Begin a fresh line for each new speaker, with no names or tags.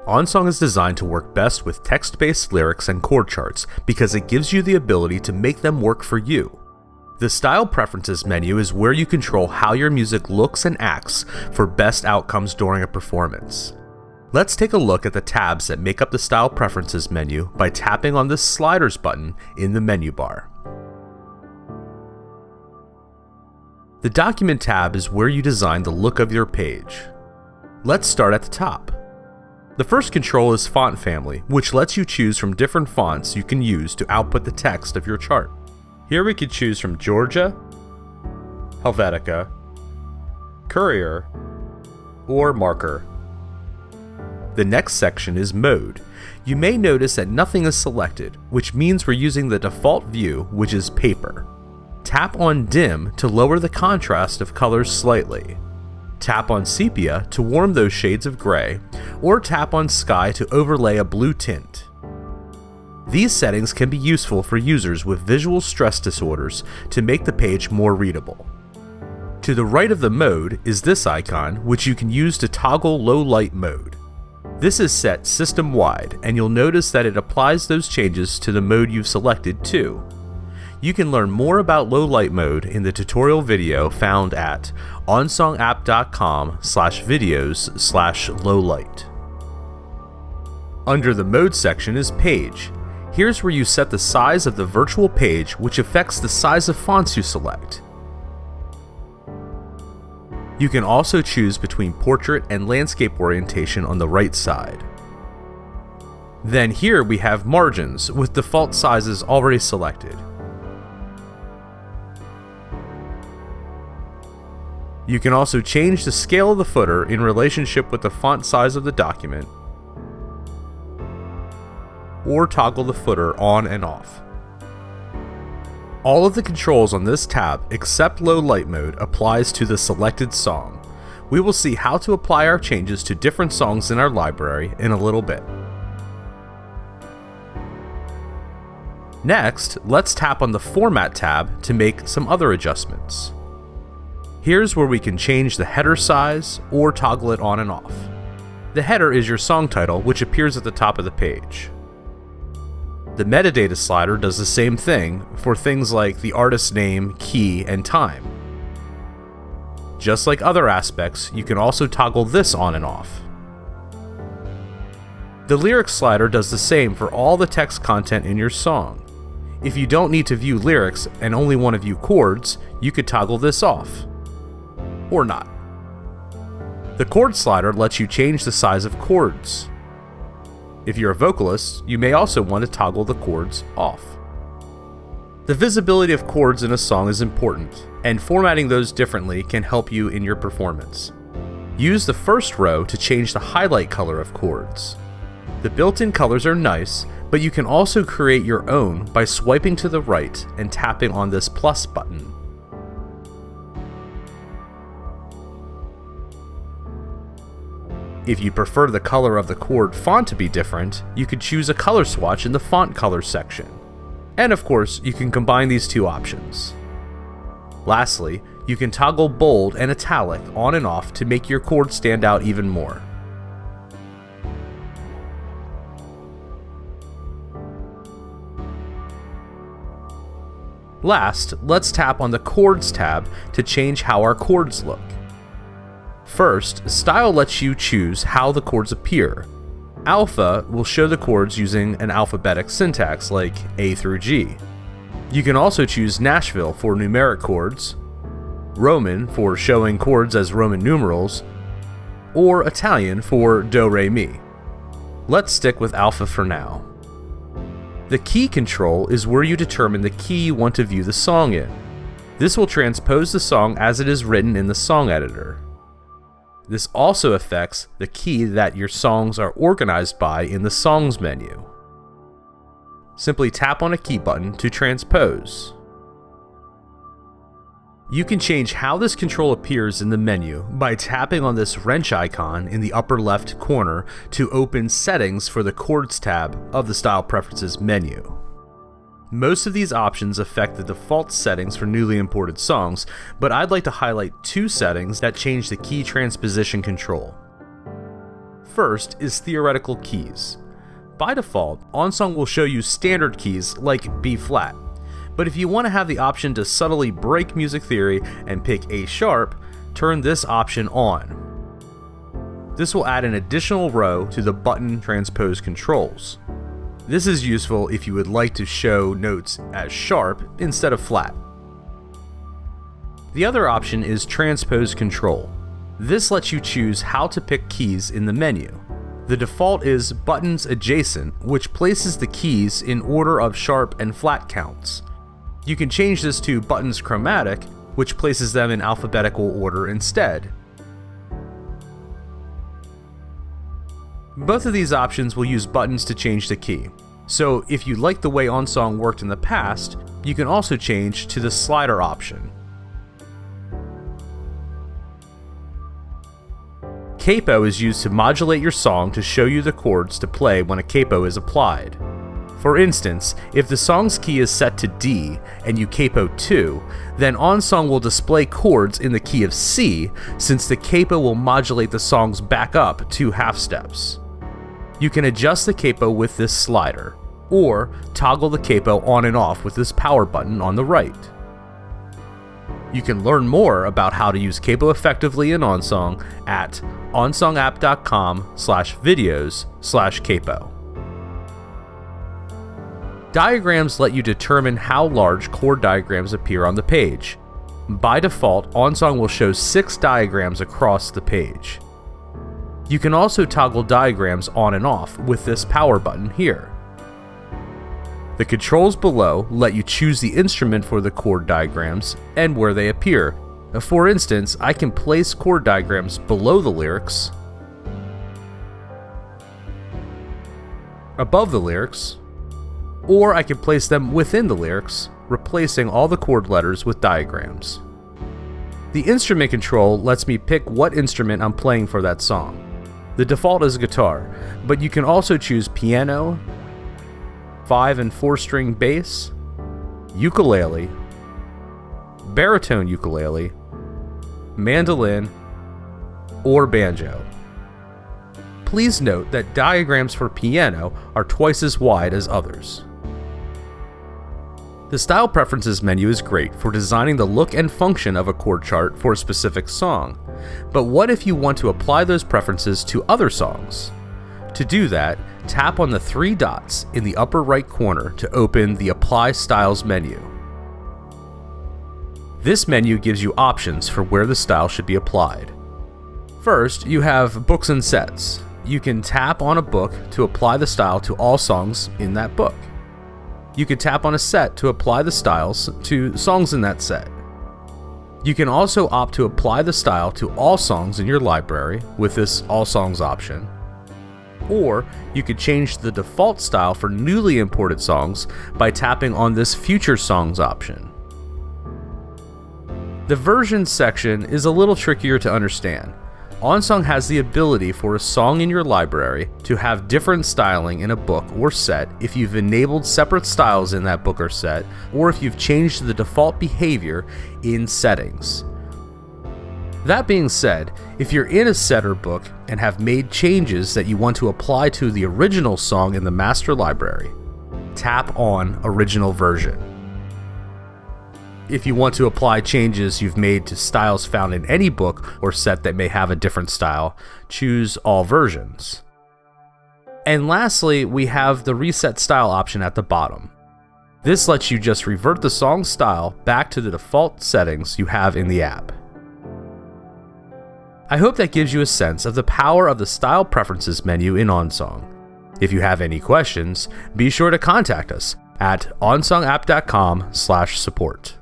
OnSong is designed to work best with text-based lyrics and chord charts because it gives you the ability to make them work for you. The Style Preferences menu is where you control how your music looks and acts for best outcomes during a performance. Let's take a look at the tabs that make up the Style Preferences menu by tapping on the Sliders button in the menu bar. The Document tab is where you design the look of your page. Let's start at the top. The first control is Font Family, which lets you choose from different fonts you can use to output the text of your chart. Here we could choose from Georgia, Helvetica, Courier, or Marker. The next section is Mode. You may notice that nothing is selected, which means we're using the default view, which is paper. Tap on Dim to lower the contrast of colors slightly. Tap on Sepia to warm those shades of gray, or tap on Sky to overlay a blue tint. These settings can be useful for users with visual stress disorders to make the page more readable. To the right of the mode is this icon, which you can use to toggle low light mode. This is set system-wide, and you'll notice that it applies those changes to the mode you've selected too. You can learn more about low light mode in the tutorial video found at onsongapp.com/videos/lowlight. Under the mode section is Page. Here's where you set the size of the virtual page, which affects the size of fonts you select. You can also choose between portrait and landscape orientation on the right side. Then here we have margins with default sizes already selected. You can also change the scale of the footer in relationship with the font size of the document, or toggle the footer on and off. All of the controls on this tab, except low light mode, applies to the selected song. We will see how to apply our changes to different songs in our library in a little bit. Next, let's tap on the Format tab to make some other adjustments. Here's where we can change the header size or toggle it on and off. The header is your song title, which appears at the top of the page. The metadata slider does the same thing for things like the artist's name, key, and time. Just like other aspects, you can also toggle this on and off. The lyrics slider does the same for all the text content in your song. If you don't need to view lyrics and only want to view chords, you could toggle this off. Or not. The chord slider lets you change the size of chords. If you're a vocalist, you may also want to toggle the chords off. The visibility of chords in a song is important, and formatting those differently can help you in your performance. Use the first row to change the highlight color of chords. The built-in colors are nice, but you can also create your own by swiping to the right and tapping on this plus button. If you prefer the color of the chord font to be different, you could choose a color swatch in the font color section. And of course, you can combine these two options. Lastly, you can toggle bold and italic on and off to make your chord stand out even more. Last, let's tap on the Chords tab to change how our chords look. First, Style lets you choose how the chords appear. Alpha will show the chords using an alphabetic syntax like A through G. You can also choose Nashville for numeric chords, Roman for showing chords as Roman numerals, or Italian for Do Re Mi. Let's stick with Alpha for now. The key control is where you determine the key you want to view the song in. This will transpose the song as it is written in the song editor. This also affects the key that your songs are organized by in the Songs menu. Simply tap on a key button to transpose. You can change how this control appears in the menu by tapping on this wrench icon in the upper left corner to open Settings for the Chords tab of the Style Preferences menu. Most of these options affect the default settings for newly imported songs, but I'd like to highlight two settings that change the key transposition control. First is theoretical keys. By default, OnSong will show you standard keys like B flat, but if you want to have the option to subtly break music theory and pick A sharp, turn this option on. This will add an additional row to the button transpose controls. This is useful if you would like to show notes as sharp instead of flat. The other option is transpose control. This lets you choose how to pick keys in the menu. The default is buttons adjacent, which places the keys in order of sharp and flat counts. You can change this to buttons chromatic, which places them in alphabetical order instead. Both of these options will use buttons to change the key. So if you like the way OnSong worked in the past, you can also change to the slider option. Capo is used to modulate your song to show you the chords to play when a capo is applied. For instance, if the song's key is set to D and you capo 2, then OnSong will display chords in the key of C, since the capo will modulate the songs back up 2 half steps. You can adjust the capo with this slider, or toggle the capo on and off with this power button on the right. You can learn more about how to use capo effectively in OnSong at onsongapp.com/videos/capo. Diagrams let you determine how large chord diagrams appear on the page. By default, OnSong will show 6 diagrams across the page. You can also toggle diagrams on and off with this power button here. The controls below let you choose the instrument for the chord diagrams and where they appear. For instance, I can place chord diagrams below the lyrics, above the lyrics, or I can place them within the lyrics, replacing all the chord letters with diagrams. The instrument control lets me pick what instrument I'm playing for that song. The default is guitar, but you can also choose piano, 5 and 4 string bass, ukulele, baritone ukulele, mandolin, or banjo. Please note that diagrams for piano are twice as wide as others. The Style Preferences menu is great for designing the look and function of a chord chart for a specific song, but what if you want to apply those preferences to other songs? To do that, tap on the 3 dots in the upper right corner to open the Apply Styles menu. This menu gives you options for where the style should be applied. First, you have Books and Sets. You can tap on a book to apply the style to all songs in that book. You can tap on a set to apply the styles to songs in that set. You can also opt to apply the style to all songs in your library with this All Songs option. Or you could change the default style for newly imported songs by tapping on this Future Songs option. The versions section is a little trickier to understand. OnSong has the ability for a song in your library to have different styling in a book or set if you've enabled separate styles in that book or set, or if you've changed the default behavior in settings. That being said, if you're in a set or book and have made changes that you want to apply to the original song in the master library, tap on Original Version. If you want to apply changes you've made to styles found in any book or set that may have a different style, choose All Versions. And lastly, we have the Reset Style option at the bottom. This lets you just revert the song's style back to the default settings you have in the app. I hope that gives you a sense of the power of the Style Preferences menu in OnSong. If you have any questions, be sure to contact us at onsongapp.com/support.